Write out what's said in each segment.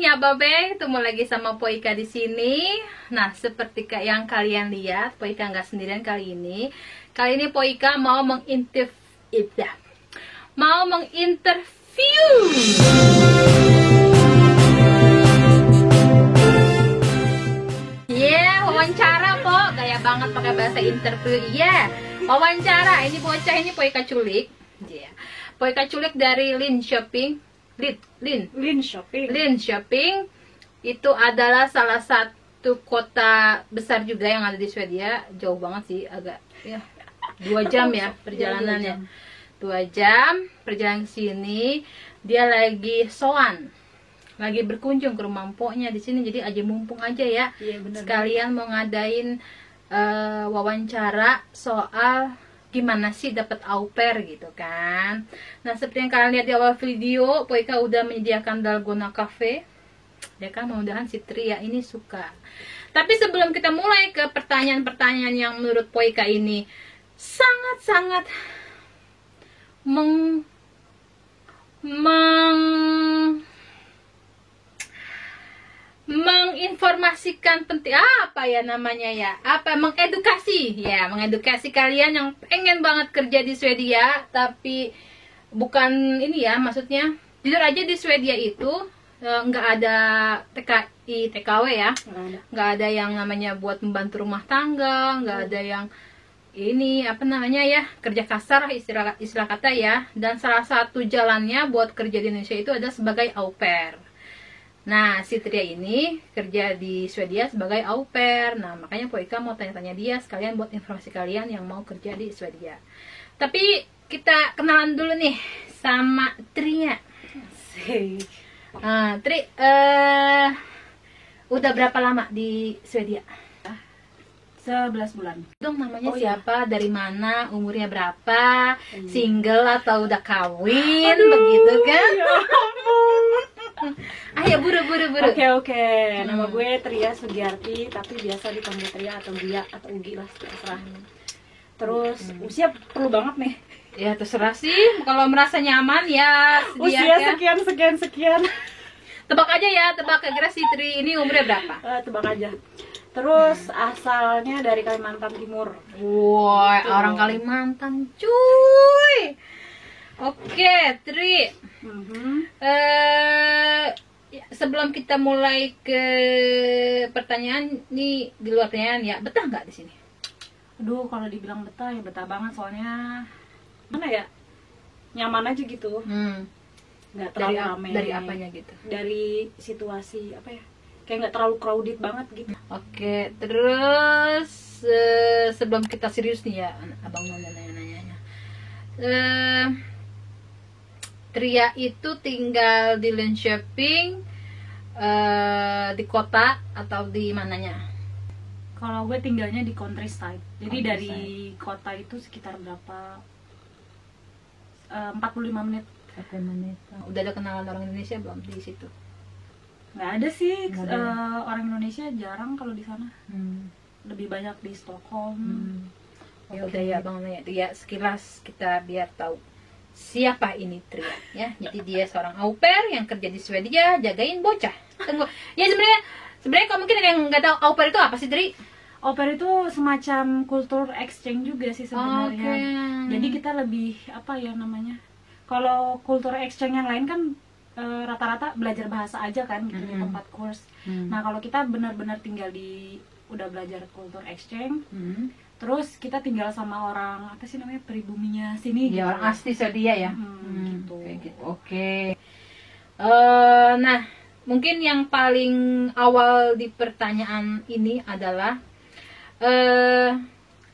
Nyababe, ketemu lagi sama Poika di sini. Nah, seperti yang kalian lihat, Poika nggak sendirian kali ini. Kali ini Poika mau menginterview. Wawancara, Po. Gaya banget pakai bahasa interview. Wawancara. Ini bocah ini Poika culik. Poika culik dari Lin Shopping. Lin Shopping itu adalah salah satu kota besar juga yang ada di Swedia. Jauh banget sih, agak ya 2 jam ya perjalanannya. 2 jam perjalanan ke sini. Dia lagi lagi berkunjung ke rumah mpoknya di sini, jadi aja mumpung aja ya. Iya, bener. Sekalian mau ngadain wawancara soal gimana sih dapat au pair gitu kan. Nah, seperti yang kalian lihat di awal video, Poika udah menyediakan dalgona cafe ya kan, mudah-mudahan si Tria ini suka. Tapi sebelum kita mulai ke pertanyaan-pertanyaan yang menurut Poika ini sangat-sangat menginformasikan penting mengedukasi kalian yang pengen banget kerja di Swedia, tapi bukan ini ya, maksudnya jujur aja di Swedia itu nggak ada TKI TKW ya, nggak ada yang namanya buat membantu rumah tangga, nggak ada yang ini kerja kasar, istilah kata ya. Dan salah satu jalannya buat kerja di Indonesia itu ada sebagai au pair. Nah, si Tria ini kerja di Swedia sebagai au pair. Nah, makanya Poika mau tanya-tanya dia sekalian buat informasi kalian yang mau kerja di Swedia. Tapi kita kenalan dulu nih sama Tria. Tri, udah berapa lama di Swedia? 11 bulan. Dong, namanya siapa? Ya. Dari mana? Umurnya berapa? Single atau udah kawin? Begitu kan? Ya ampun. Ayo buru. Oke. Nama gue Tria Sugiarti, tapi biasa dipanggil Tria atau Gia atau Ugi lah, terserah. Terus usia perlu banget nih. Ya terserah sih, kalau merasa nyaman ya. Usia sekian. Tebak aja ya, kira si Tri ini umurnya berapa? Tebak aja. Terus asalnya dari Kalimantan Timur. Woi, orang Kalimantan, cuy. Oke, Tri. Sebelum kita mulai ke pertanyaan nih, di luar pertanyaan ya, betah nggak di sini? Aduh, kalau dibilang betah ya betah banget, soalnya mana ya, nyaman aja gitu. Nggak terlalu rame. Dari apanya gitu? Dari situasi kayak nggak terlalu crowded banget gitu. Oke, terus sebelum kita serius nih ya, abang mau nanya-nanya. Tria itu tinggal di Linköping, di kota atau di mananya? Kalau gue tinggalnya di countryside. Jadi dari kota itu sekitar berapa? 45 menit. 45 menit. Udah ada kenalan orang Indonesia belum di situ? Nggak ada sih. Orang Indonesia jarang kalau di sana. Lebih banyak di Stockholm. Ya udah ya bang nanya dia sekilas kita biar tahu siapa ini Tria ya. Jadi dia seorang au pair yang kerja di Swedia jagain bocah. Tunggu. Ya sebenarnya kalau mungkin ada yang nggak tahu au pair itu apa sih, Tri? Au pair itu semacam culture exchange juga sih sebenarnya. Jadi kita lebih kalau culture exchange yang lain kan rata-rata belajar bahasa aja kan gitu di tempat kurs. Nah, kalau kita benar-benar tinggal udah belajar culture exchange. Terus kita tinggal sama orang pribuminya sini ya, gitu. Orang asli Swedia ya. Gitu. Kayak gitu. Oke. Nah, mungkin yang paling awal di pertanyaan ini adalah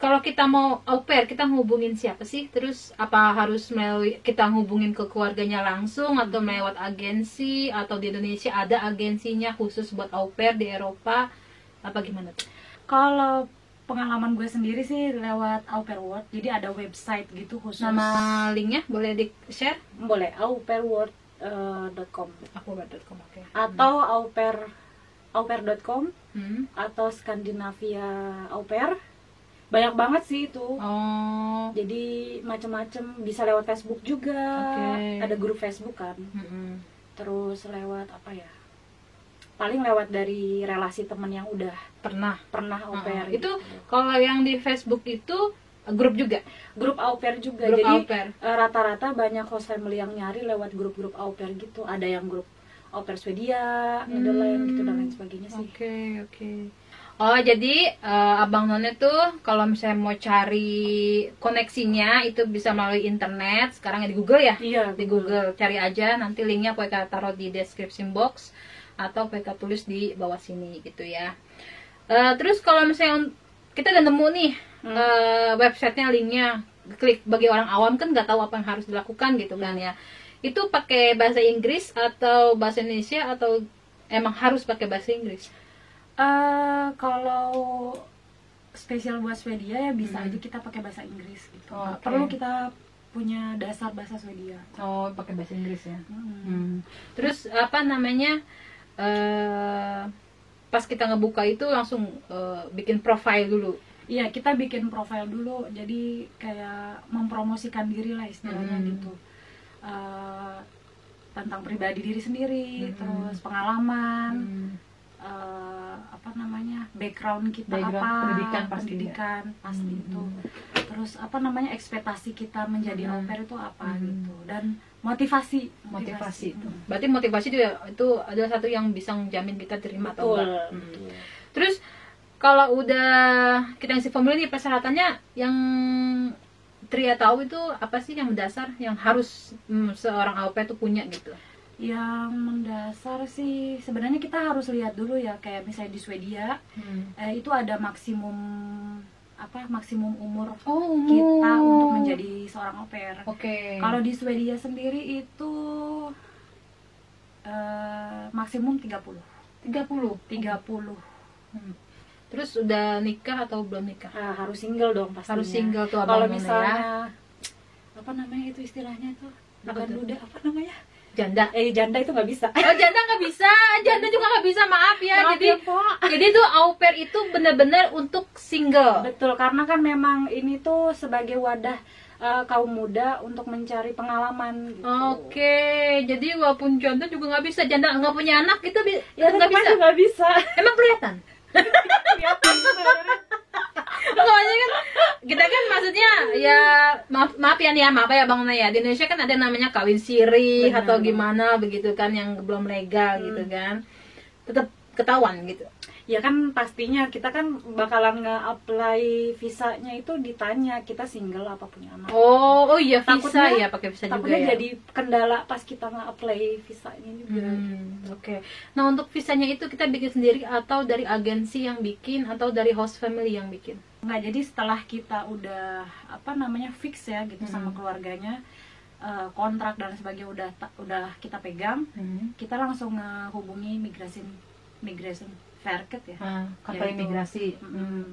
kalau kita mau au pair, kita ngehubungin siapa sih? Terus apa harus kita ngehubungin ke keluarganya langsung atau lewat agensi, atau di Indonesia ada agensinya khusus buat au pair, di Eropa apa gimana tuh? Kalau pengalaman gue sendiri sih lewat Au Pair World. Jadi ada website gitu khusus. Nama linknya boleh di-share? Boleh, aupairworld.com. Aupair.com, oke. Atau aupair.com atau Skandinavia Au Pair. Banyak banget sih itu. Jadi macam-macam, bisa lewat Facebook juga. Ada grup Facebook kan. Terus lewat paling lewat dari relasi teman yang udah pernah au pair. Itu kalau yang di Facebook itu grup juga, grup au pair juga. Grup jadi au pair. Rata-rata banyak host family yang nyari lewat grup-grup au pair gitu. Ada yang grup au pair Swedia, Netherlands gitu dan lain sebagainya sih. Oke. Oh, jadi Abang None tuh kalau misalnya mau cari koneksinya itu bisa melalui internet. Sekarang ya di Google ya? Iya, di Google. Cari aja, nanti linknya Poika taruh di description box atau Poika tulis di bawah sini gitu ya. Terus kalau misalnya kita udah nemu nih websitenya, linknya, klik. Bagi orang awam kan nggak tahu apa yang harus dilakukan gitu kan ya. Itu pakai bahasa Inggris atau bahasa Indonesia atau emang harus pakai bahasa Inggris? Kalau spesial buat Swedia ya bisa aja kita pakai bahasa Inggris gitu. Perlu kita punya dasar bahasa Swedia. Oh, pakai bahasa Inggris ya. Terus apa namanya? Pas kita ngebuka itu langsung bikin profile dulu. Iya, kita bikin profile dulu. Jadi kayak mempromosikan diri lah istilahnya gitu. Tentang pribadi diri sendiri, terus pengalaman. Apa namanya, background kita, pendidikan pasti itu. Terus apa namanya, ekspektasi kita menjadi au pair itu apa gitu, dan motivasi. Berarti motivasi itu adalah satu yang bisa menjamin kita terima atau enggak. Terus kalau udah kita ngisi formulir nih, persyaratannya yang Tria tahu itu apa sih yang mendasar yang harus seorang au pair itu punya gitu? Yang mendasar sih sebenarnya kita harus lihat dulu ya, kayak misalnya di Swedia itu ada maksimum umur kita untuk menjadi seorang au pair. Kalau di Swedia sendiri itu maksimum 30. Terus udah nikah atau belum nikah? Harus single dong pastinya. Harus single tuh kalau misalnya apa namanya itu istilahnya itu, bukan duda, apa namanya, janda. Janda itu nggak bisa. Oh, janda nggak bisa, janda juga nggak bisa, maaf ya. Jadi tuh au pair itu benar-benar untuk single. Betul, karena kan memang ini tuh sebagai wadah kaum muda untuk mencari pengalaman gitu. Jadi walaupun janda juga nggak bisa, janda nggak punya anak itu ya nggak bisa. Emang kelihatan? Kelihatan sebenarnya. Soalnya kan kita kan maksudnya ya maaf ya Bang Naya, di Indonesia kan ada namanya kawin siri atau gimana begitu kan, yang belum legal gitu kan, tetap ketahuan gitu. Ya kan pastinya kita kan bakalan nge-apply visanya itu ditanya kita single apa punya anak. Oh iya, visa ya, pakai visa juga ya. Takutnya jadi kendala pas kita nge-apply visanya juga. Nah, untuk visanya itu kita bikin sendiri atau dari agensi yang bikin atau dari host family yang bikin? Enggak, jadi setelah kita udah fix ya gitu sama keluarganya, kontrak dan sebagainya udah kita pegang, kita langsung ngehubungi migration Verket ya, kantor imigrasi,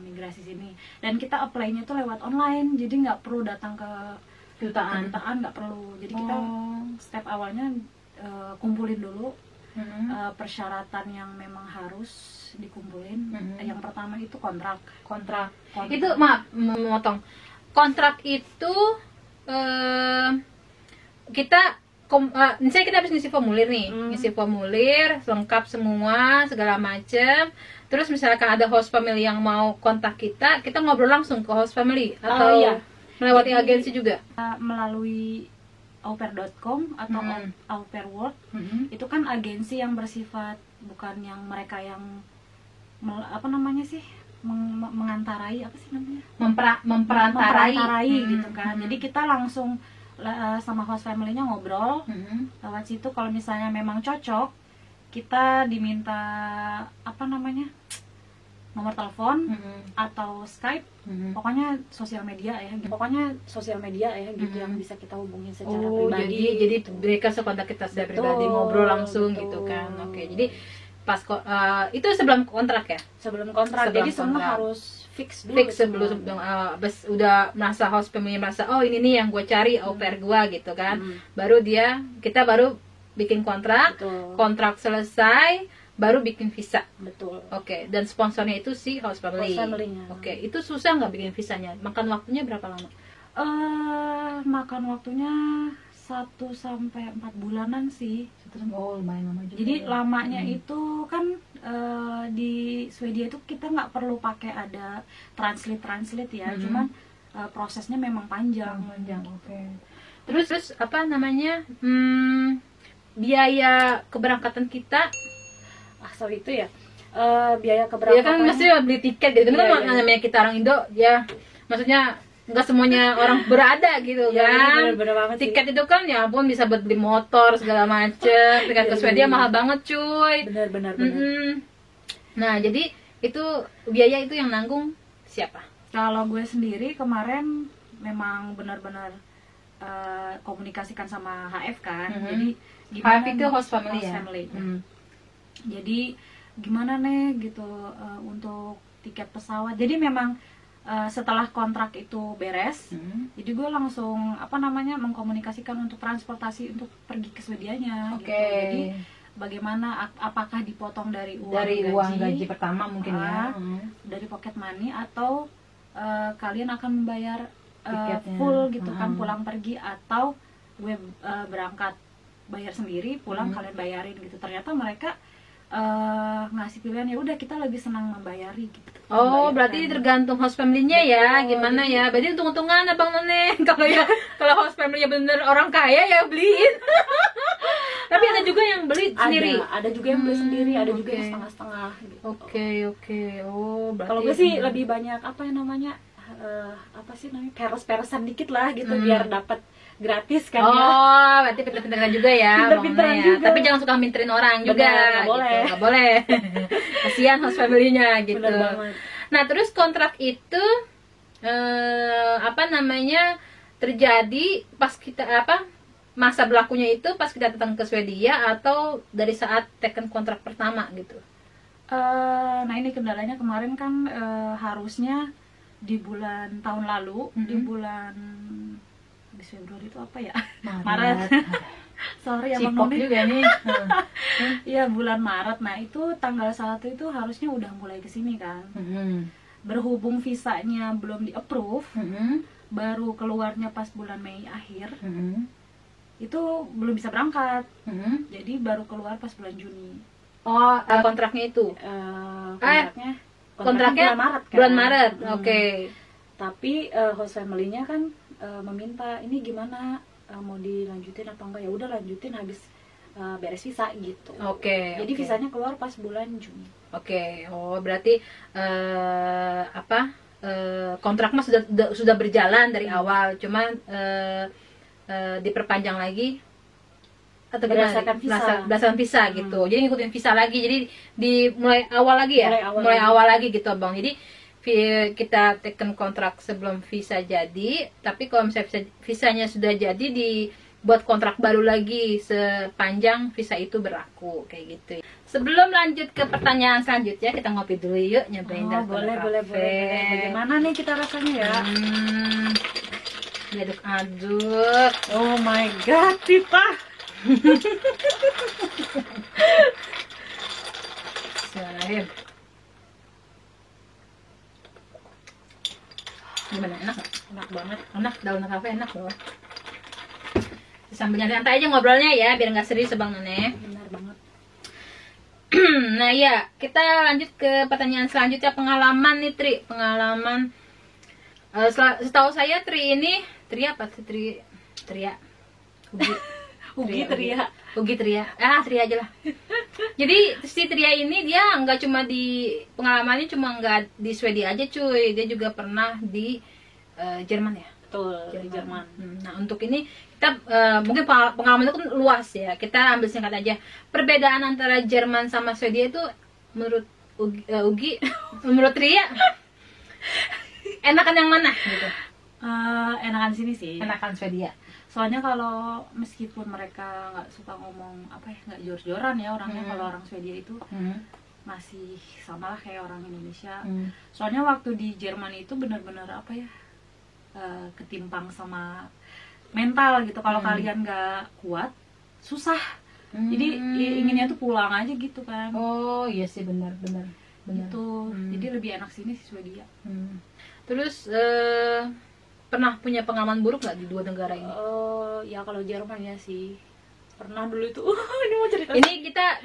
migrasi sini, dan kita apply-nya tuh lewat online, jadi nggak perlu datang ke kedutaan, nggak perlu. Jadi kita step awalnya kumpulin dulu persyaratan yang memang harus dikumpulin. Yang pertama itu kontrak. Itu maaf memotong, kontrak itu kita misalnya kita habis ngisi formulir nih, ngisi formulir lengkap semua segala macem, terus misalkan ada host family yang mau kontak kita ngobrol langsung ke host family atau melewati agensi juga? Melalui aupair.com atau aupairworld, itu kan agensi yang bersifat, bukan yang mereka yang mengantarai, memperantarai gitu kan. Jadi kita langsung sama host family-nya ngobrol lewat situ. Kalau misalnya memang cocok, kita diminta nomor telepon atau Skype, pokoknya sosial media ya gitu, yang bisa kita hubungin secara pribadi. Jadi mereka sekontak kita secara pribadi, ngobrol langsung gitu kan. Jadi pas itu sebelum kontrak ya? Sebelum kontrak. Jadi semua harus fix sebelum udah merasa host family merasa ini nih yang gue cari au pair gue gitu kan, baru kita baru bikin kontrak. Kontrak selesai baru bikin visa. Betul. Dan sponsornya itu si host family. Itu susah nggak bikin visanya? Makan waktunya berapa lama? Makan waktunya 1 sampai 4 bulanan sih. 1 Oh, lumayan lama juga. Jadi lamanya itu kan di Swedia itu kita nggak perlu pakai ada translate ya, cuman prosesnya memang panjang. Oke. Terus apa namanya? Biaya keberangkatan kita, Sorry itu ya. Biaya keberangkatan. ya kan mesti beli tiket gitu. Kan namanya kita orang Indo, ya maksudnya nggak semuanya orang berada gitu kan. Bener banget tiket itu kan ya ampun bisa buat beli motor segala macem. Tiket ke Swedia mahal banget cuy. Bener. Nah jadi itu biaya itu yang nanggung siapa? Kalau gue sendiri kemarin memang benar-benar komunikasikan sama HF kan. Jadi HF itu host family ya. Jadi gimana nih gitu untuk tiket pesawat. Jadi memang setelah kontrak itu beres, jadi gue langsung mengkomunikasikan untuk transportasi untuk pergi ke Swedianya. Oke. Gitu. Jadi bagaimana, apakah dipotong dari uang gaji pertama mungkin ya, dari pocket money, atau kalian akan membayar tiketnya full gitu kan pulang pergi, atau gue berangkat bayar sendiri, pulang kalian bayarin gitu. Ternyata mereka ngasih pilihan, ya udah kita lebih senang membayari gitu. Oh, berarti tergantung host family-nya ya, gimana ya? Berarti untung-untungan Abang None. Kalau host family-nya bener orang kaya ya beliin. Tapi ada juga yang beli sendiri. Ada juga yang beli sendiri, ada juga yang setengah-setengah gitu. Oke. Oh, berarti kalau gue sih lebih banyak peres-peresan dikit lah gitu, biar dapat gratis kan. Oh, berarti pinter-pinteran juga ya, pinter-pinteran ya. juga. Tapi jangan suka minterin orang juga. Nggak boleh. Gitu. Nggak boleh. Kasihan host family-nya gitu. Bener banget. Nah, terus kontrak itu terjadi pas kita masa berlakunya itu pas kita datang ke Swedia atau dari saat teken kontrak pertama gitu. Nah ini kendalanya kemarin kan harusnya di bulan tahun lalu, di bulan Februari itu apa ya? Maret. Sorry ya Bang Noni juga nih. Iya bulan Maret. Nah itu tanggal 1 itu harusnya udah mulai kesini kan. Berhubung visanya belum di approve, baru keluarnya pas bulan Mei akhir. Itu belum bisa berangkat. Jadi baru keluar pas bulan Juni. Oh, kontraknya itu? Kontraknya bulan Maret kan? Bulan Maret, oke. Tapi host family-nya kan meminta, ini gimana, mau dilanjutin apa enggak? Ya udah lanjutin habis beres visa gitu. Oke. Jadi visanya keluar pas bulan Juni. Oke. Oh, berarti kontrak mah sudah berjalan dari awal, cuman diperpanjang lagi atau berdasarkan visa gitu. Jadi ngikutin visa lagi. Jadi mulai awal lagi ya. Mulai awal lagi gitu, Bang. Jadi kita teken kontrak sebelum visa jadi, tapi kalau misalnya visanya sudah jadi dibuat kontrak baru lagi sepanjang visa itu berlaku kayak gitu. Sebelum lanjut ke pertanyaan selanjutnya, kita ngopi dulu yuk, nyobain boleh. Bagaimana nih kita rasanya ya? Diaduk-aduk. Oh my god, Tita. Bismillahirrahmanirrahim. Gimana, enak gak? Enak banget. Enak, daun kafe enak loh. Sambil nyantai aja ngobrolnya ya, biar nggak serius Bang None. Benar banget. Nah ya, kita lanjut ke pertanyaan selanjutnya, pengalaman nih Tri. Pengalaman, setahu saya Tri ini, Tri apa sih? Tria Ugi Tria. Tria aja lah. Jadi si Tria ini dia nggak cuma di pengalamannya cuma nggak di Swedia aja cuy, dia juga pernah di Jerman ya. Betul, di Jerman. Nah untuk ini kita mungkin pengalaman itu kan luas ya. Kita ambil singkat aja. Perbedaan antara Jerman sama Swedia itu menurut Ugi, menurut Tria enakan yang mana gitu? Enakan sini sih. Enakan Swedia. Soalnya kalau meskipun mereka nggak suka ngomong nggak jor-joran ya orangnya, kalau orang Swedia itu masih sama lah kayak orang Indonesia. Soalnya waktu di Jerman itu benar-benar ketimpang sama mental gitu. Kalau kalian nggak kuat, susah. Jadi inginnya tuh pulang aja gitu kan. Oh iya sih, benar. Gitu. Jadi lebih enak sini sih Swedia. Terus pernah punya pengalaman buruk nggak di dua negara ini? Ya kalau Jerman ya sih. pernah dulu itu. Ini mau cerita.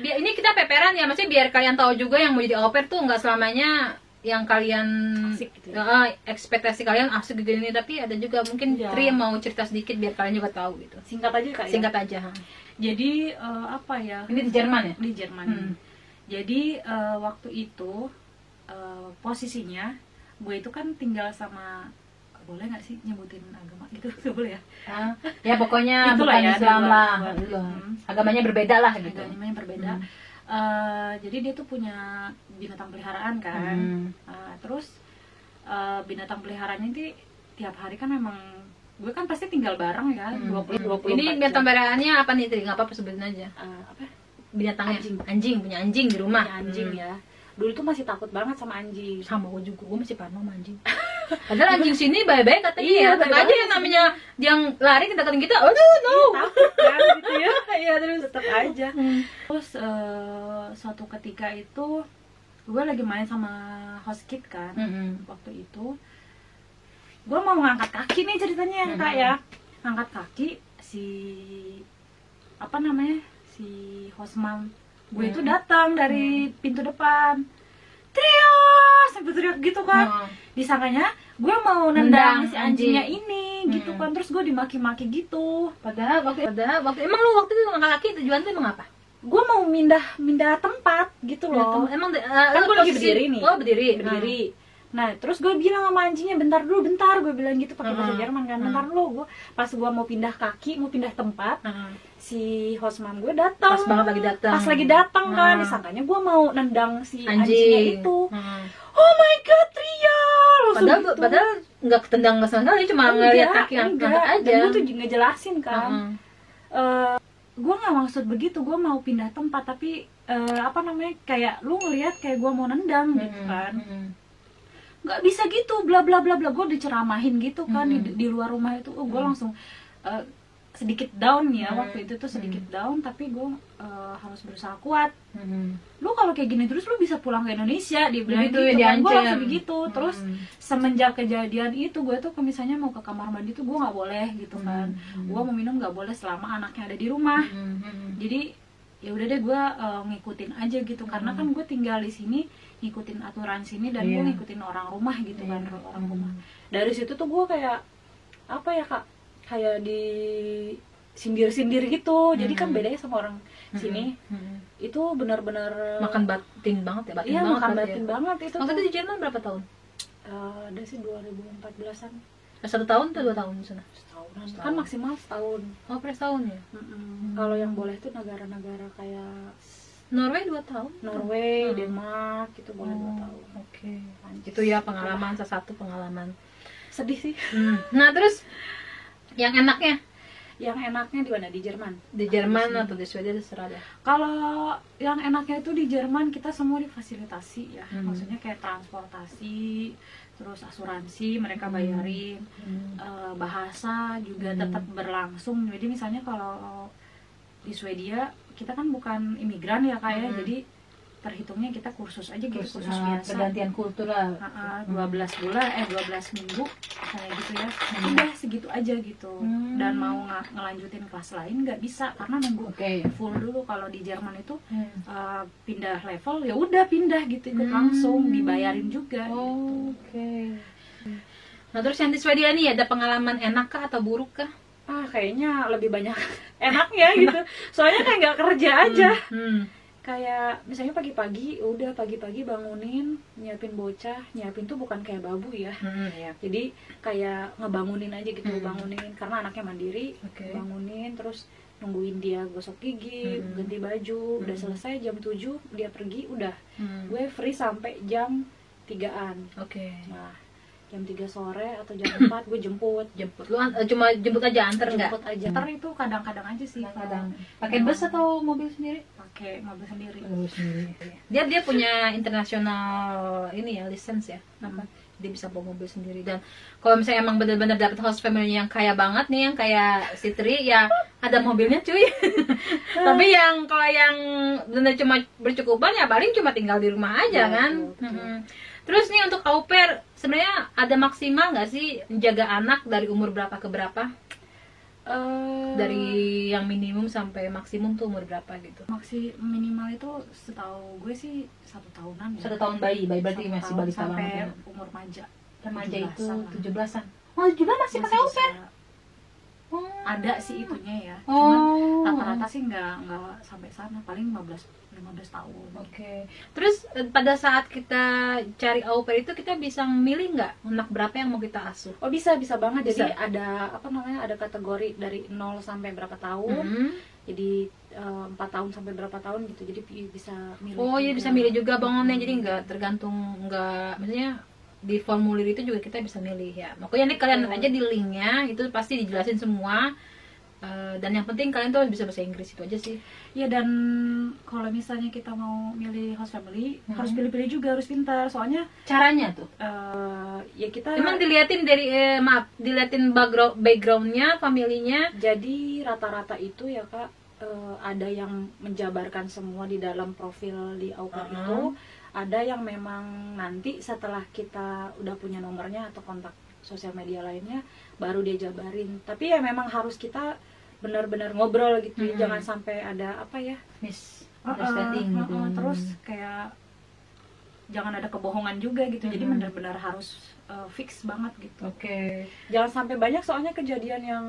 Ini kita peperan ya, maksudnya biar kalian tahu juga yang mau jadi au pair tuh nggak selamanya yang kalian asik gitu ya. Ekspektasi kalian asik gitu ini, tapi ada juga mungkin Tri yang mau cerita sedikit biar kalian juga tahu gitu. Singkat aja Kak. Singkat aja. Jadi apa ya? Ini di Jerman ya? Di Jerman. Jadi waktu itu posisinya gue itu kan tinggal sama, boleh nggak sih nyebutin agama gitu? Nggak boleh ya? Ya pokoknya bukan ya, Islam lah. Agamanya berbeda lah gitu. Agamanya berbeda. Jadi dia tuh punya binatang peliharaan kan. Terus binatang peliharaannya itu tiap hari kan memang gue kan pasti tinggal bareng ya. 20 Ini binatang peliharaannya apa nih Tri? Nggak apa-apa sebutin aja. Apa? Binatangnya anjing, punya anjing di rumah. Punya anjing ya. Dulu tuh masih takut banget sama anjing. Sama gue juga, gue masih parno sama anjing. Padahal anjing sini baik-baik katanya ya. Tetap aja yang namanya yang lari deketin kita, aduh no. Takut kan gitu ya. Iya terus tetap aja. Terus suatu ketika itu gue lagi main sama host kid kan. Waktu itu gue mau ngangkat kaki nih ceritanya Kak ya. Ngangkat kaki si apa namanya? Si hostman gue itu datang dari pintu depan, teriak sampai teriak gitu kan. Disangkanya gue mau nendang si anjingnya ini gitu kan. Terus gue dimaki-maki gitu. Padahal waktu emang lu waktu itu ngangkat kaki tujuan tuh emang apa? Gue mau mindah tempat gitu loh. Emang kan gue lagi berdiri nih. Oh berdiri. Nah terus gue bilang sama anjingnya, bentar gue bilang gitu pakai bahasa Jerman kan. Bentar dulu, pas gue mau pindah kaki, mau pindah tempat, si hostman gue datang. Pas lagi datang kan, disangkanya gue mau nendang si anjingnya itu. Oh my god, Ria! Padahal nggak ketendang nggak sekali, cuma ngeliat kaki angkat aja. Dan gue tuh ngejelasin kan. Gue nggak maksud begitu, gue mau pindah tempat, tapi apa namanya, kayak lu ngeliat kayak gue mau nendang gitu kan. Nggak bisa gitu, bla bla bla bla. Gue diceramahin gitu kan di luar rumah itu. Gue langsung sedikit down ya. Waktu itu tuh sedikit down, tapi gue harus berusaha kuat. Lu kalau kayak gini terus lu bisa pulang ke Indonesia, dibilang gitu kan. Gue langsung begitu. Terus semenjak kejadian itu gue tuh misalnya mau ke kamar mandi tuh gue nggak boleh gitu kan. Gue mau minum nggak boleh selama anaknya ada di rumah. Jadi ya udah deh gue ngikutin aja gitu, karena kan gue tinggal di sini ngikutin aturan sini dan gue ngikutin orang rumah gitu kan, orang rumah. Dari situ tuh gue kayak apa ya Kak, kayak di sindir-sindir gitu. Jadi kan bedanya sama orang sini itu benar-benar makan batin banget ya, iya, banget. Makan batin banget itu. Waktu itu di Jerman berapa tahun? Ada sih 2014-an. 1 tahun atau 2 tahun di sana? Setahunan. Kan maksimal setahun. Oh, per tahun ya? Kalau yang boleh tuh negara-negara kayak Norway 2 tahun. Norway, Denmark itu boleh 2 tahun. Oke. Itu ya pengalaman, salah satu pengalaman. Sedih sih. Nah, terus yang enaknya? Yang enaknya di mana? Di Jerman. Di Jerman atau di Swedia terserah deh. Kalau yang enaknya itu di Jerman kita semua difasilitasi ya. Maksudnya kayak transportasi, terus asuransi mereka bayarin, bahasa juga tetap berlangsung. Jadi misalnya kalau di Swedia kita kan bukan imigran ya kayak, jadi terhitungnya kita kursus aja gitu, kursus biasa. Pergantian kultur lah. 12 minggu kayak gitu ya. Udah segitu aja gitu. Dan mau ngelanjutin kelas lain nggak bisa karena nunggu full dulu. Kalau di Jerman itu pindah level ya udah pindah gitu, ikut langsung dibayarin juga gitu. Nah terus yang di Swedia nih ada pengalaman enak kah atau buruk kah? Kayaknya lebih banyak enaknya gitu. Soalnya kayak nggak kerja aja. Kayak misalnya pagi-pagi bangunin, nyiapin bocah. Nyiapin tuh bukan kayak babu ya. Jadi kayak ngebangunin aja gitu, bangunin karena anaknya mandiri. Bangunin terus nungguin dia gosok gigi, ganti baju. Udah selesai jam 7 dia pergi, udah gue free sampai jam 3-an. Nah jam 3 sore atau jam 4 gue jemput. Lu cuma jemput aja, antar enggak? Jemput aja. Antar itu kadang-kadang aja sih. Pakai bus atau mobil sendiri? Pakai mobil sendiri. Dia punya internasional ini ya, license ya. Dia bisa bawa mobil sendiri. Dan kalau misalnya emang benar-benar dapet host family yang kaya banget nih, yang kayak si Tri ya ada mobilnya cuy. Tapi yang kalau yang benar cuma bercukupan ya paling cuma tinggal di rumah aja kan. Terus nih untuk au pair sebenarnya ada maksimal nggak sih menjaga anak dari umur berapa ke berapa? Dari yang minimum sampai maksimum tuh umur berapa gitu? Minimal itu setahu gue sih 1 tahunan ya. 1 tahun bayi berarti 1 masih tahun balita sampai banget ya. umur remaja. Remaja itu 17-an. 17-an. Oh, juga masih pakai au pair. Ada sih itunya ya. Oh. Cuman rata-rata sih nggak sampai sana, paling 15 tahun. Oke. Terus pada saat kita cari au pair itu kita bisa milih nggak anak berapa yang mau kita asuh? Oh, bisa banget. Bisa. Jadi ada ada kategori dari 0 sampai berapa tahun. Jadi 4 tahun sampai berapa tahun gitu. Jadi bisa milih. Oh, iya bisa milih juga bangunnya. Jadi nggak tergantung, nggak maksudnya di formulir itu juga kita bisa milih ya. Makanya ini kalian aja di linknya itu pasti dijelasin semua. Dan yang penting kalian tuh bisa bahasa Inggris, itu aja sih. Ya, dan kalau misalnya kita mau milih host family harus pilih-pilih juga, harus pintar. Soalnya caranya tuh ya kita emang diliatin dari diliatin backgroundnya, familinya. Jadi rata-rata itu ya Kak, ada yang menjabarkan semua di dalam profil di au pair itu. Ada yang memang nanti setelah kita udah punya nomornya atau kontak sosial media lainnya baru dia jabarin. Tapi ya memang harus kita benar-benar ngobrol gitu. Jangan sampai ada misunderstanding gitu. Terus kayak jangan ada kebohongan juga gitu. Jadi benar-benar harus fix banget gitu. Oke. Jangan sampai banyak soalnya kejadian yang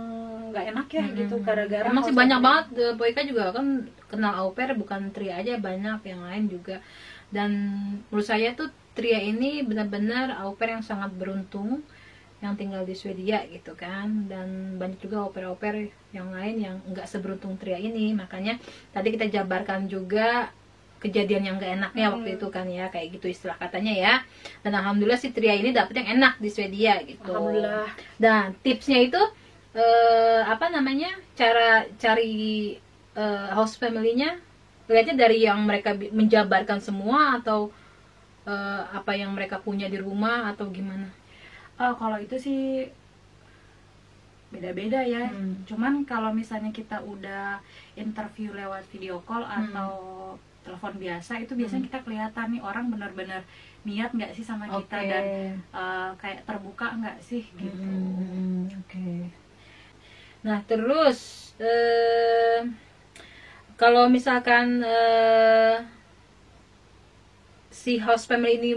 nggak enak ya gitu gara-gara. Emang sih banyak banget. Boyka juga kan kenal au pair, bukan Tria aja, banyak yang lain juga. Dan menurut saya tuh Tria ini benar-benar au pair yang sangat beruntung yang tinggal di Swedia gitu kan. Dan banyak juga au pair yang lain yang nggak seberuntung Tria ini. Makanya tadi kita jabarkan juga kejadian yang gak enaknya waktu itu kan ya, kayak gitu istilah katanya ya. Dan alhamdulillah si Tria ini dapet yang enak di Swedia gitu. Alhamdulillah. Dan tipsnya itu cara cari host family-nya, lihatnya dari yang mereka menjabarkan semua atau apa yang mereka punya di rumah atau gimana? Kalau itu sih beda-beda ya. Cuman kalau misalnya kita udah interview lewat video call atau telepon biasa, itu biasanya kita kelihatan nih orang benar-benar niat nggak sih sama kita dan kayak terbuka nggak sih gitu. Oke. Nah terus kalau misalkan si host family ini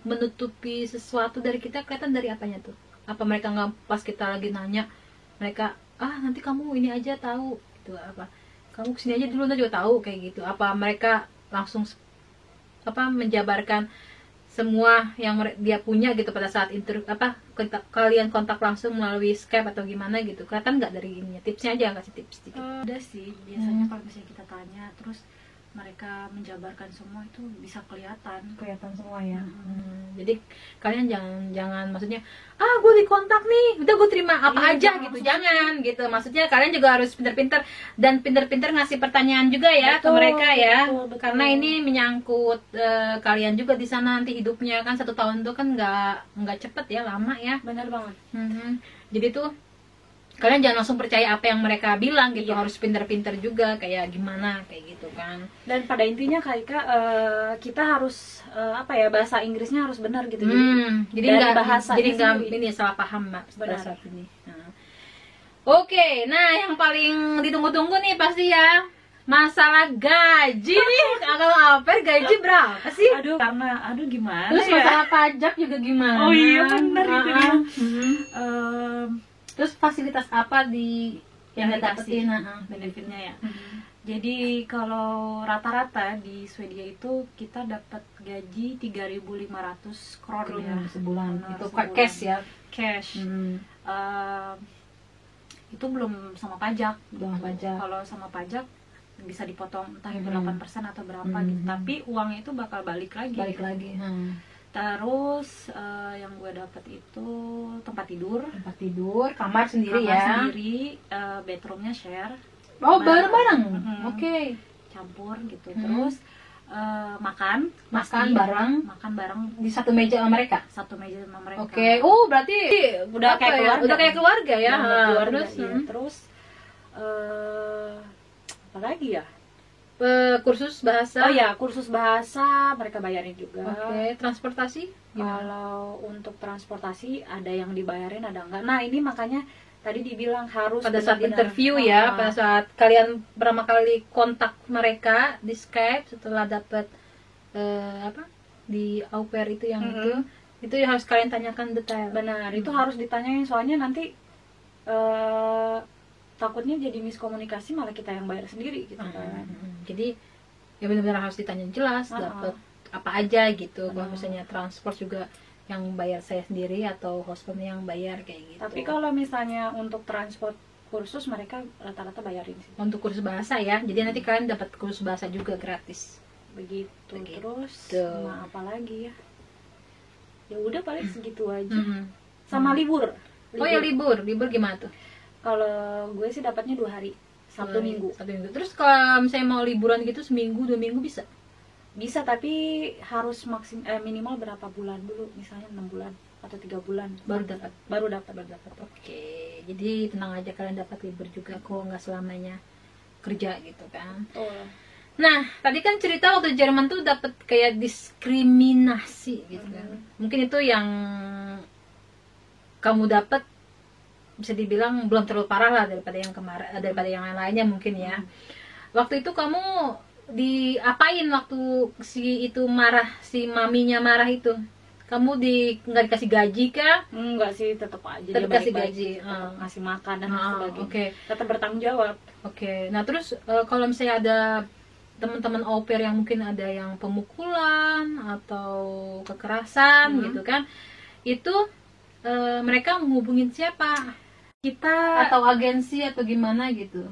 menutupi sesuatu dari kita, kelihatan dari apanya tuh? Apa mereka nggak pas kita lagi nanya, mereka nanti kamu ini aja tahu itu apa? Kamu kesini aja dulu, nanti juga tahu kayak gitu. Apa mereka langsung menjabarkan semua yang dia punya gitu pada saat kalian kontak langsung melalui Skype atau gimana gitu? Kelihatan nggak dari ininya? Tipsnya aja, kasih tips sedikit. Ada sih biasanya kalau misalnya kita tanya terus mereka menjabarkan semua, itu bisa kelihatan Semua ya. Jadi kalian jangan maksudnya gue dikontak nih udah gue terima apa aja gitu, jangan gitu. Maksudnya kalian juga harus pinter-pinter dan pinter-pinter ngasih pertanyaan juga ya ke mereka ya, betul. Karena ini menyangkut kalian juga di sana nanti hidupnya kan. 1 tahun tuh kan nggak cepet ya, lama ya. Benar banget. Jadi tuh kalian jangan langsung percaya apa yang mereka bilang gitu. Harus pinter-pinter juga kayak gimana kayak gitu kan. Dan pada intinya Kak, kita harus bahasa Inggrisnya harus benar gitu. Jadi nggak ini salah paham pada saat ini. Oke, nah yang paling ditunggu-tunggu nih pasti ya masalah gaji nih. Kalau au pair gaji berapa sih? Aduh gimana. Terus masalah pajak juga gimana? Oh iya benar itu dia. Terus fasilitas apa yang dapetin benefitnya ya? Jadi kalau rata-rata di Swedia itu kita dapat gaji 3.500 kron ya sebulan. Itu cash ya? Cash. Itu belum sama pajak. Kalau sama pajak bisa dipotong entah itu 8% atau berapa gitu. Tapi uangnya itu bakal balik lagi. Terus yang gue dapet itu tempat tidur, kamar sendiri, bedroomnya share. Bareng. Oke. Campur gitu. Terus makan bareng di satu meja sama mereka. Oke. Berarti udah kayak keluarga ya. Terus apa lagi ya? Kursus bahasa. Kursus bahasa mereka bayarin juga. Oke. Transportasi? Kalau untuk transportasi ada yang dibayarin, ada enggak. Nah ini makanya tadi dibilang harus pada saat benar-benar, interview ya, pada saat kalian pertama kali kontak mereka di Skype setelah dapat apa di au pair itu yang itu harus kalian tanyakan detail. Benar, itu harus ditanyain, soalnya nanti takutnya jadi miskomunikasi, malah kita yang bayar sendiri gitu kan. Jadi ya benar-benar harus ditanya jelas dapat apa aja gitu. Kalau misalnya transport juga yang bayar saya sendiri atau hostnya yang bayar kayak gitu. Tapi kalau misalnya untuk transport kursus mereka rata-rata bayarin sih. Untuk kursus bahasa ya, jadi nanti kalian dapat kursus bahasa juga gratis. Begitu. Terus sama apa lagi ya? Ya udah paling segitu aja. Sama libur. Oh ya libur gimana tuh? Kalau gue sih dapatnya 2 hari, Sabtu Minggu. Terus kalau misalnya mau liburan gitu seminggu 2 minggu bisa? Bisa, tapi harus minimal berapa bulan dulu, misalnya 6 bulan atau 3 bulan baru dapat. Oke, jadi tenang aja, kalian dapat libur juga kok, nggak selamanya kerja gitu kan. Nah, tadi kan cerita waktu Jerman tuh dapat kayak diskriminasi gitu kan. Mungkin itu yang kamu dapat bisa dibilang belum terlalu parah lah daripada yang kemarin, daripada yang lain-lainnya mungkin ya. Waktu itu kamu diapain waktu si itu marah, si maminya marah itu? Kamu nggak dikasih gaji kah? Enggak sih, tetap aja tetap dia kasih baik-baik, gaji, tetap ngasih makan dan sebagainya. Oke. Tetap bertanggung jawab. Oke. Nah terus kalau misalnya ada teman-teman au pair yang mungkin ada yang pemukulan atau kekerasan gitu kan, itu mereka menghubungin siapa? Kita Atau agensi atau gimana gitu?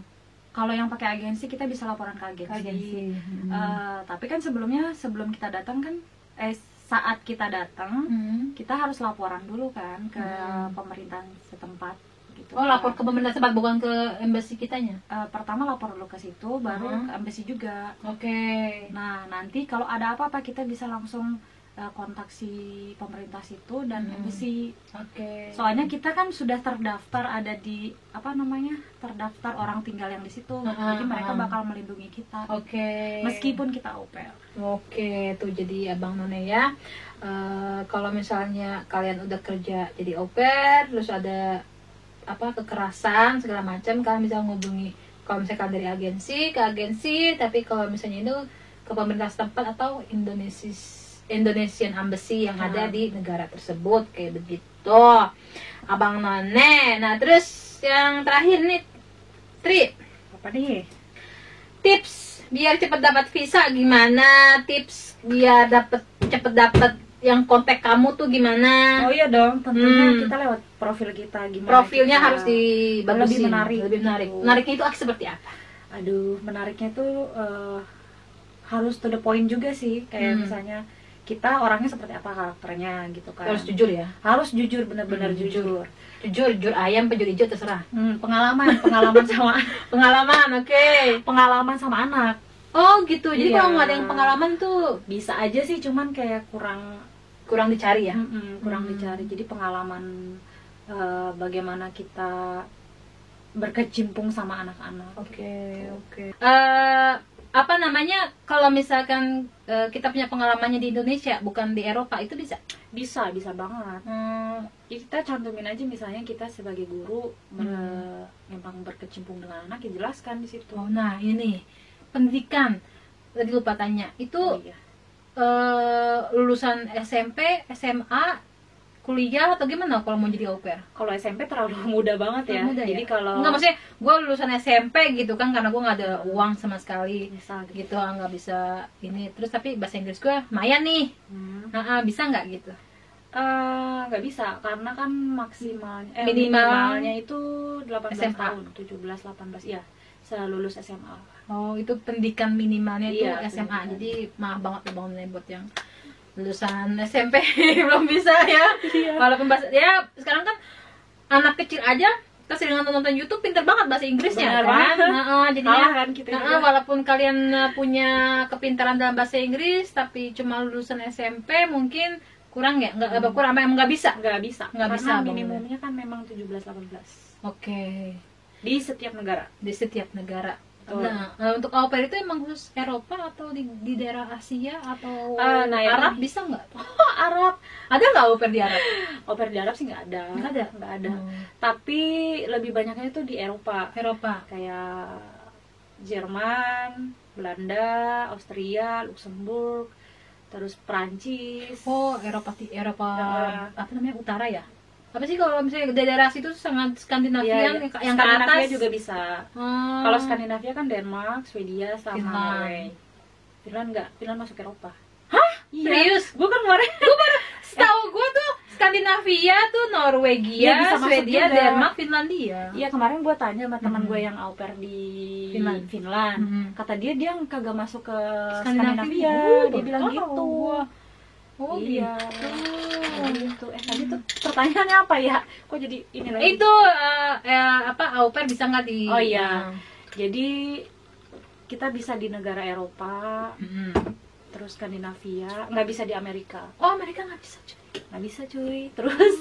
kalau yang pakai agensi kita bisa laporan ke agensi. Tapi kan sebelum kita datang kan saat kita datang kita harus laporan dulu kan ke pemerintahan setempat gitu. Oh, lapor ke pemerintah setempat, bukan ke embassy kitanya? Pertama lapor dulu ke situ, baru ke embassy juga. Oke. Nah nanti kalau ada apa-apa kita bisa langsung kontak si pemerintah situ dan embassy. Oke. Soalnya kita kan sudah terdaftar, ada di terdaftar orang tinggal yang di situ. Jadi mereka bakal melindungi kita. Oke. Meskipun kita au pair. Oke, tuh jadi Abang None ya. Kalau misalnya kalian udah kerja jadi au pair, terus ada kekerasan segala macam, kalian bisa menghubungi. Kalau misalnya kalian dari agensi ke agensi, tapi kalau misalnya itu ke pemerintah setempat atau Indonesian Embassy yang ada di negara tersebut, kayak begitu Abang None. Nah terus yang terakhir nih Tri, Apa nih? tips biar cepet dapat visa gimana? Tips biar cepet dapat yang kontak kamu tuh gimana? Oh iya dong, tentunya kita lewat profil kita, gimana Profilnya kita harus dibagusin, lebih menarik. Menariknya itu seperti apa? Aduh, menariknya tuh harus to the point juga sih. Kayak misalnya kita orangnya seperti apa karakternya gitu kan. Harus jujur ya? Harus jujur, benar-benar jujur. Jujur ayam, jujur hijau terserah. Pengalaman sama Pengalaman, oke. pengalaman sama anak. Oh gitu, jadi Iya. kalau nggak ada yang pengalaman tuh Bisa aja sih, cuman kayak kurang dicari ya? kurang dicari. Jadi pengalaman bagaimana kita berkecimpung sama anak-anak. Oke. Apa namanya, kalau misalkan kita punya pengalamannya di Indonesia bukan di Eropa, itu bisa? Bisa banget. Jadi kita cantumin aja, misalnya kita sebagai guru memang berkecimpung dengan anak, ya jelaskan di situ. Oh, nah ini pendidikan tadi lupa tanya itu. Oh, iya. Lulusan SMP, SMA, kuliah atau gimana kalau mau jadi au pair? Kalau SMP terlalu muda banget ya. Muda, jadi ya? kalau Enggak, maksudnya gue lulusan SMP gitu kan, karena gue nggak ada uang sama sekali bisa gitu, nggak bisa ini. Terus tapi bahasa Inggris gue lumayan nih. Bisa nggak gitu? nggak bisa, karena kan maksimalnya Minimalnya itu 18 SMA. tahun, 17-18 ya, selulus SMA. Oh, itu pendidikan minimalnya itu Iya, SMA. pendidikan. Jadi maaf banget ya Bang Nene buat yang lulusan SMP belum bisa ya. Iya. Walaupun bahasa ya sekarang kan anak kecil aja kita sering nonton YouTube, pinter banget bahasa Inggrisnya. Benar Kan? banget. Jadinya Kan kita juga. walaupun kalian punya kepintaran dalam bahasa Inggris tapi cuma lulusan SMP mungkin kurang ya, nggak kurang, emang nggak bisa. Nggak bisa, Nggak bisa, karena Bang. minimumnya kan memang 17-18 Oke. di setiap negara. Di setiap negara. Untuk au pair itu emang khusus Eropa atau di daerah Asia atau Nah, ya Arab kan? bisa nggak? Arab. Ada nggak au pair di Arab? Au pair di Arab sih nggak ada. Nggak ada. Tapi lebih banyaknya itu di Eropa. Kayak Jerman, Belanda, Austria, Luxembourg, terus Prancis. Oh, Eropa apa namanya, utara ya? Apa sih kalau misalnya daerah situ sangat Skandinavian, yang ke Skandinavia atas juga bisa. Kalau Skandinavia kan Denmark, Swedia, sama Norway. Finland nggak, Finland masuk Eropa. Hah? Iya. Serius? Gue kan kemarin Setahu gue tuh Skandinavia tuh Norwegia, bisa masuk Swedia, juga. Denmark, Finlandia. Iya, kemarin gue tanya sama teman gue yang au pair di Finland. Kata dia kagak masuk ke Skandinavia. Dia bilang gitu. Oh iya. gitu. Tadi tuh pertanyaannya apa ya? Kok jadi ini lagi? Itu au pair bisa nggak di? Oh iya. Jadi kita bisa di negara Eropa, terus Skandinavia, nggak bisa di Amerika. Oh, Amerika nggak bisa cuy. Nggak bisa cuy. Terus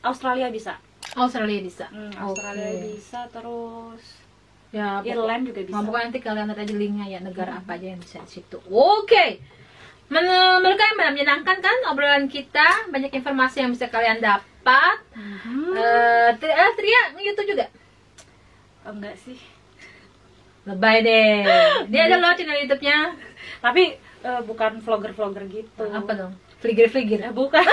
Australia bisa. Australia bisa. Australia bisa, terus ya, Irland juga bisa. Pokoknya nanti kalian lihat aja linknya ya, negara apa aja yang bisa di situ. Oke. Menurut kalian menyenangkan kan obrolan kita? Banyak informasi yang bisa kalian dapat. Tria nge-YouTube juga? Enggak sih. Lebay deh. Dia ada loh channel YouTube-nya. Tapi bukan vlogger-vlogger gitu. Apa dong? Fligger. Bukan.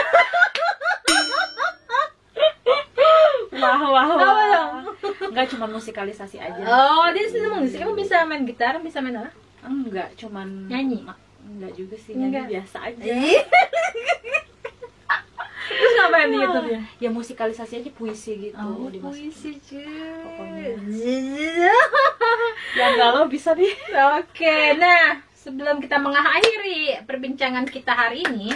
Wah. Enggak, cuma musikalisasi aja. Oh, dia sih musik. Emang bisa main gitar, bisa main apa? Enggak, cuman nyanyi. Enggak juga sih, nyanyi biasa aja. Terus ngapain di YouTube ya? Ya musikalisasi aja, puisi gitu. Puisi cuy. Pokoknya. Yang galau bisa nih. Oke, nah sebelum kita mengakhiri perbincangan kita hari ini,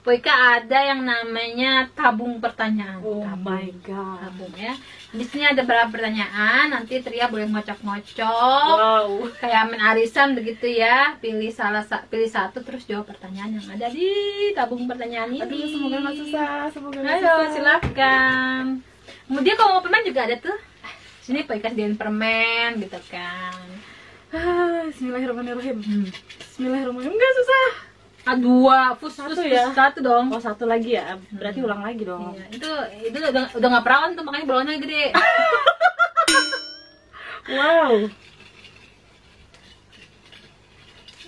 Poika ada yang namanya tabung pertanyaan. Oh my god. Tabung ya. Di sini ada beberapa pertanyaan. Nanti Tria boleh ngocok-ngocok. Wow. Kayak main arisan begitu ya. Pilih satu terus jawab pertanyaan yang ada di tabung pertanyaan ini. Aduh, semoga nggak susah. Ayo, silakan. Kemudian kalau mau permen juga ada tuh. Sini Poika sediain permen gitu kan. Bismillahirrahmanirrahim. Bismillahirrahmanirrahim. Enggak susah. Dua, satu dong. Oh, satu lagi ya. Berarti ulang lagi dong. Iya, itu udah nggak perawan tuh, makanya bolonnya gede. Wow.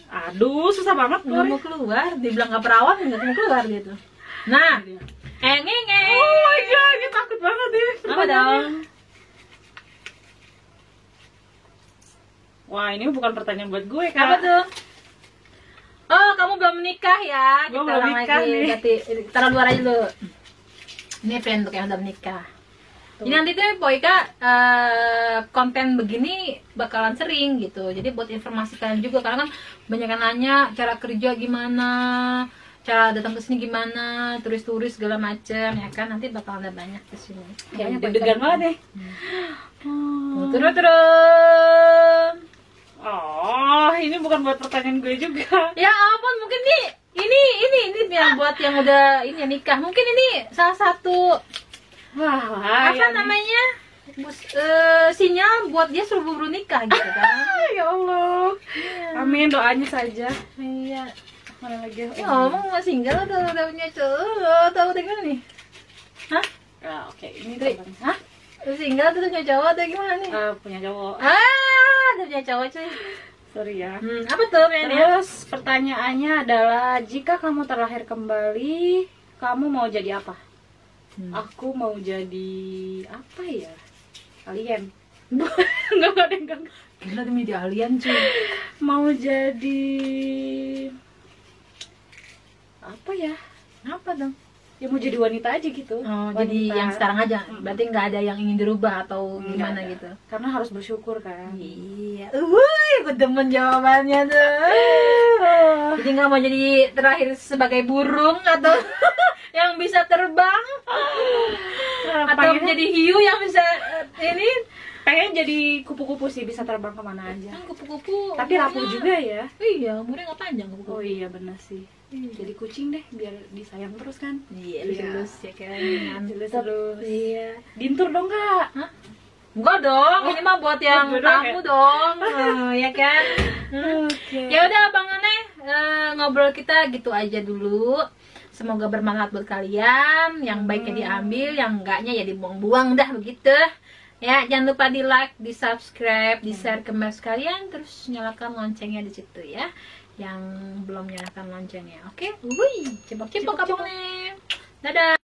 Aduh, susah banget. Nggak mau keluar, dibilang nggak perawan nggak mau keluar dia tuh. Nah, engeng. Oh my god, gue takut banget deh. Apa dong? Wah, ini bukan pertanyaan buat gue, Kak. Apa tuh? Oh, kamu belum menikah ya? Gue Kita belum ulang nikah lagi. nih. Berarti taruh luar aja dulu. Ini friend untuk yang udah menikah. Ini nanti tuh Poika konten begini bakalan sering gitu. Jadi buat informasi kalian juga, karena kan banyak yang nanya cara kerja gimana, cara datang ke sini gimana, turis-turis segala macem ya kan. Nanti bakal ada banyak di sini. Kayaknya deg-degan banget deh. Turun. Oh, ini bukan buat pertanyaan gue juga. Ya ampun, mungkin ini biar buat yang udah ini nikah. Mungkin ini salah satu apa namanya? Sinyal buat dia suruh buru nikah gitu kan. Ya Allah. Amin, doanya saja. Iya. Mana lagi? Ya ngomong mau single atau udah punya cowok? Tahu dengan nih? Hah? Oke, ini Tri. teman. Hah? Single atau punya cowok atau gimana nih? Punya cowok. Udah punya cowok cuy. Sorry ya. Apa tuh Menia? Terus pertanyaannya adalah, jika kamu terlahir kembali, kamu mau jadi apa? Aku mau jadi apa ya? Alien. Enggak. Gila demi jadi alien cuy. Mau jadi apa ya? Apa dong? Ya mau jadi wanita aja gitu. Oh, wanita. jadi yang sekarang aja. Berarti nggak ada yang ingin dirubah atau Nggak gimana ada. gitu. Karena harus bersyukur kan. Iya. Gue demen jawabannya tuh. Jadi nggak mau jadi terakhir sebagai burung atau yang bisa terbang, atau menjadi hiu yang bisa ini. Pengen jadi kupu-kupu sih, bisa terbang kemana aja. Kan kupu-kupu. Tapi rapuh juga ya. Iya, umurnya nggak panjang kupu-kupu. Oh iya benar sih. Jadi kucing deh, biar disayang terus kan. Iya, lulus ya kan. Lulus. Iya. Dintur dong, Kak. Hah? Enggak dong, ini mah buat yang tamu dong, ya kan? Ya udah Bang Aneh, ngobrol kita gitu aja dulu. Semoga bermanfaat buat kalian. Yang baiknya diambil, yang enggaknya ya dibuang-buang dah begitu. Ya, jangan lupa di like, di subscribe, di share ke mas kalian, terus nyalakan loncengnya di situ ya. Yang belum nyalakan loncengnya, oke? Wih, cepok Abang Aneh. Dadah.